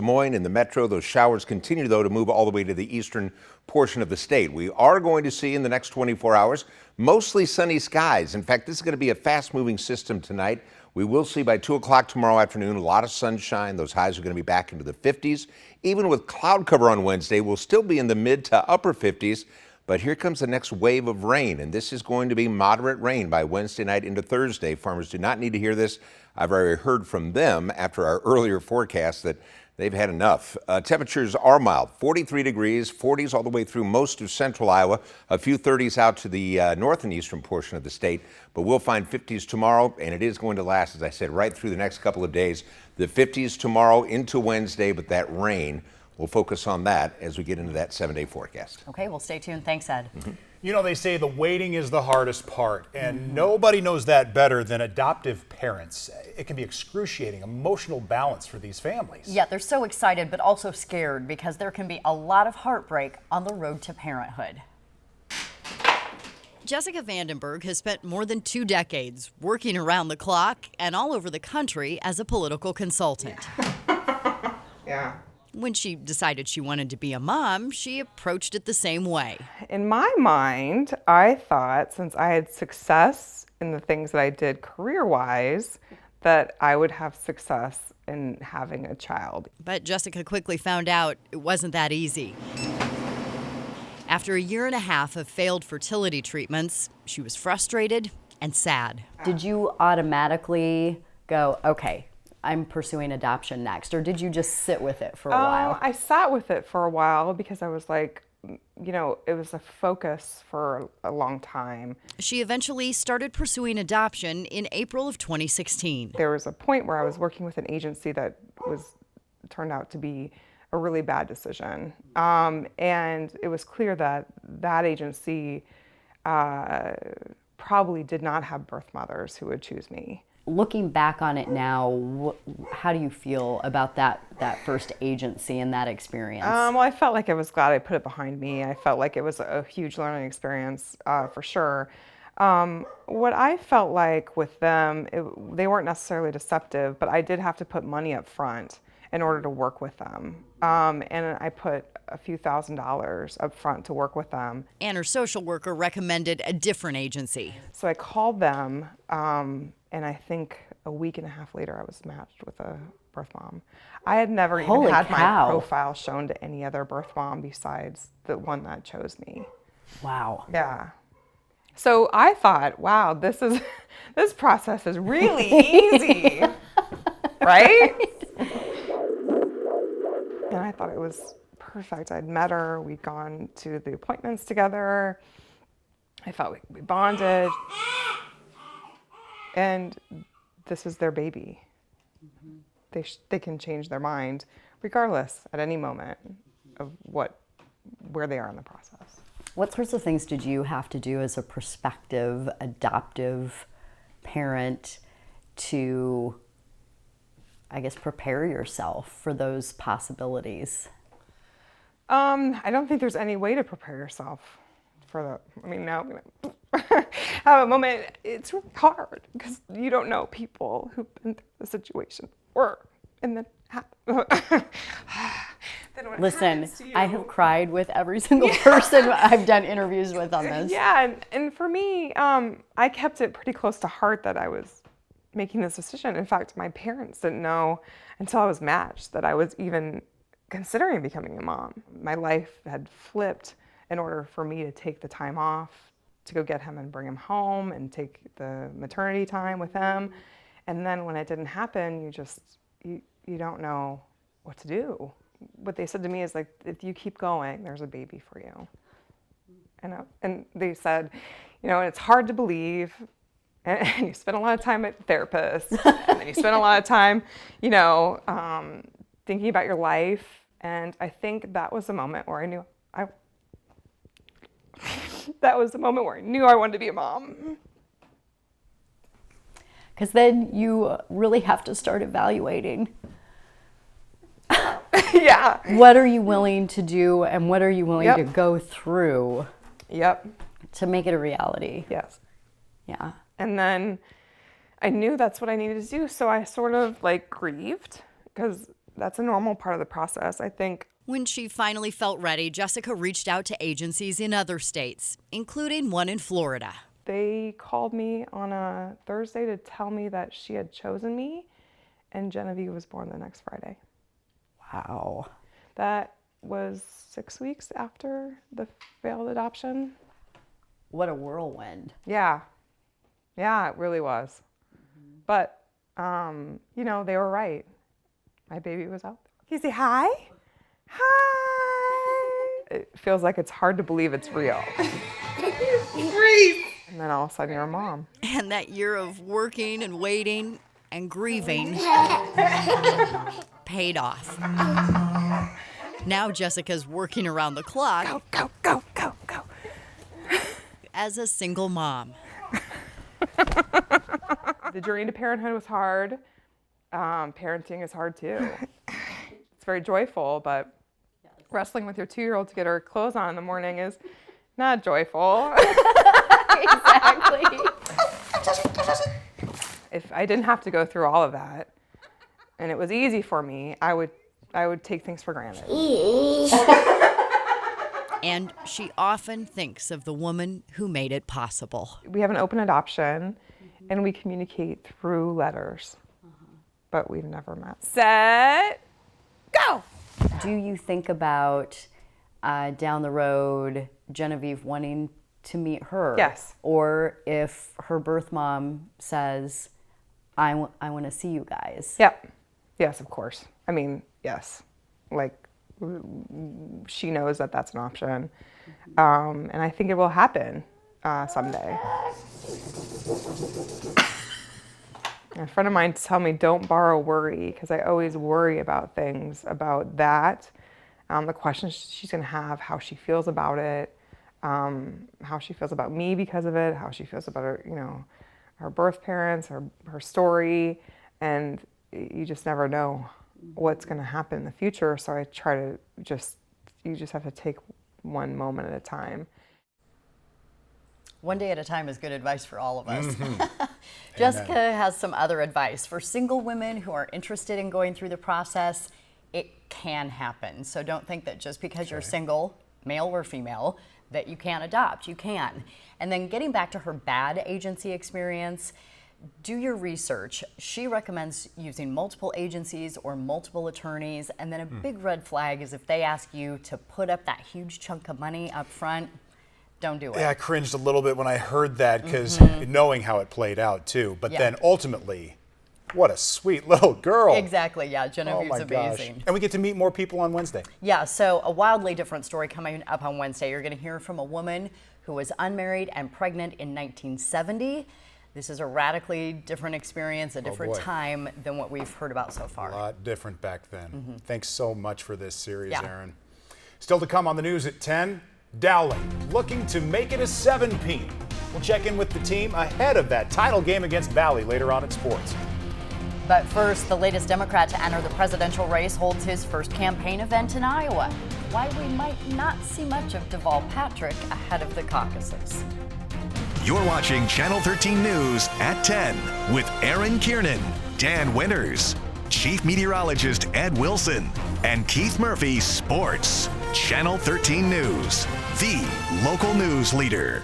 Des Moines and the metro. Those showers continue, though, to move all the way to the eastern portion of the state. We are going to see in the next 24 hours mostly sunny skies. In fact, this is going to be a fast-moving system tonight. We will see by 2 o'clock tomorrow afternoon a lot of sunshine. Those highs are going to be back into the 50s. Even with cloud cover on Wednesday, we'll still be in the mid to upper 50s. But here comes the next wave of rain, and this is going to be moderate rain by Wednesday night into Thursday. Farmers do not need to hear this. I've already heard from them after our earlier forecast that they've had enough. Temperatures are mild, 43 degrees, 40s all the way through most of central Iowa, a few 30s out to the north and eastern portion of the state. But we'll find 50s tomorrow, and it is going to last, as I said, right through the next couple of days. The 50s tomorrow into Wednesday, but that rain, we'll focus on that as we get into that 7-day forecast. Okay, well, stay tuned. Thanks, Ed. You know, they say the waiting is the hardest part, and nobody knows that better than adoptive parents. It can be excruciating, emotional balance for these families. Yeah, they're so excited, but also scared because there can be a lot of heartbreak on the road to parenthood. Jessica Vandenberg has spent more than 2 decades working around the clock and all over the country as a political consultant. Yeah. When she decided she wanted to be a mom, she approached it the same way. In my mind, I thought since I had success in the things that I did career-wise, that I would have success in having a child. But Jessica quickly found out it wasn't that easy. After 1.5 years of failed fertility treatments, she was frustrated and sad. Did you automatically go, okay, I'm pursuing adoption next, or did you just sit with it for a while? I sat with it for a while because I was like, you know, it was a focus for a long time. She eventually started pursuing adoption in April of 2016. There was a point where I was working with an agency that turned out to be a really bad decision. And it was clear that that agency probably did not have birth mothers who would choose me. Looking back on it now, how do you feel about that first agency and that experience? Well, I felt like I was glad I put it behind me. I felt like it was a huge learning experience for sure. What I felt like with them, they weren't necessarily deceptive, but I did have to put money up front in order to work with them. And I put a few $1,000s up front to work with them. And her social worker recommended a different agency. So I called them, and I think a week and a half later I was matched with a birth mom. I had never even had my profile shown to any other birth mom besides the one that chose me. Wow. Yeah. So I thought, wow, this process is really easy, right? And I thought it was perfect. I'd met her, we'd gone to the appointments together. I felt like we bonded. And this is their baby. They can change their mind regardless at any moment of where they are in the process. What sorts of things did you have to do as a prospective adoptive parent to, I guess, prepare yourself for those possibilities? I don't think there's any way to prepare yourself for that. I mean, now I'm gonna have a moment. It's really hard because you don't know people who've been through the situation or and then Listen, I have cried with every single person I've done interviews with on this. Yeah, and for me, I kept it pretty close to heart that I was making this decision. In fact, my parents didn't know until I was matched that I was even considering becoming a mom. My life had flipped in order for me to take the time off to go get him and bring him home and take the maternity time with him. And then when it didn't happen, you don't know what to do. What they said to me is like, if you keep going, there's a baby for you. And they said, you know, it's hard to believe, and you spend a lot of time at therapists, and then you spend a lot of time, you know, thinking about your life. And I think that was the moment where I knew I wanted to be a mom. Because then you really have to start evaluating. Yeah. What are you willing to do and what are you willing to go through to make it a reality? Yes. Yeah. And then I knew that's what I needed to do. So I sort of like grieved because That's a normal part of the process, I think. When she finally felt ready, Jessica reached out to agencies in other states, including one in Florida. They called me on a Thursday to tell me that she had chosen me, and Genevieve was born the next Friday. Wow. That was 6 weeks after the failed adoption. What a whirlwind. Yeah, it really was. But, they were right. My baby was out there. Can you say hi? Hi! It feels like it's hard to believe it's real. And then all of a sudden you're a mom. And that year of working and waiting and grieving paid off. Now Jessica's working around the clock. Go. As a single mom. The journey to parenthood was hard. Parenting is hard too. It's very joyful, but wrestling with your 2-year-old to get her clothes on in the morning is not joyful. Exactly. If I didn't have to go through all of that, and it was easy for me, I would take things for granted. And she often thinks of the woman who made it possible. We have an open adoption, and we communicate through letters, but we've never met. Set, go! Do you think about down the road Genevieve wanting to meet her? Yes. Or if her birth mom says, I want to see you guys. Yep. Yes, of course. I mean, yes. Like, she knows that that's an option. And I think it will happen someday. A friend of mine told me, don't borrow worry, because I always worry about things, about that, the questions she's going to have, how she feels about it, how she feels about me because of it, how she feels about her, her birth parents, her story, and you just never know what's going to happen in the future. So I try to you just have to take one moment at a time. One day at a time is good advice for all of us. Jessica has some other advice for single women who are interested in going through the process. It can happen. So don't think that just because you're single, male or female, that you can't adopt. You can. And then getting back to her bad agency experience, do your research. She recommends using multiple agencies or multiple attorneys. And then a big red flag is if they ask you to put up that huge chunk of money up front, don't do it. Yeah, I cringed a little bit when I heard that, because knowing how it played out too. But then ultimately, what a sweet little girl. Exactly, yeah, Genevieve's Oh my gosh. amazing. And we get to meet more people on Wednesday. Yeah, so a wildly different story coming up on Wednesday. You're going to hear from a woman who was unmarried and pregnant in 1970. This is a radically different experience, a different boy. time than what we've heard about so far. A lot different back then. Thanks so much for this series, Yeah. Erin. Still to come on the news at 10, Dowling looking to make it a 7-peat. We'll check in with the team ahead of that title game against Valley later on at Sports. But first, the latest Democrat to enter the presidential race holds his first campaign event in Iowa. Why we might not see much of Deval Patrick ahead of the caucuses. You're watching Channel 13 News at 10 with Erin Kiernan, Dan Winters, Chief Meteorologist Ed Wilson, and Keith Murphy Sports. Channel 13 News, the local news leader.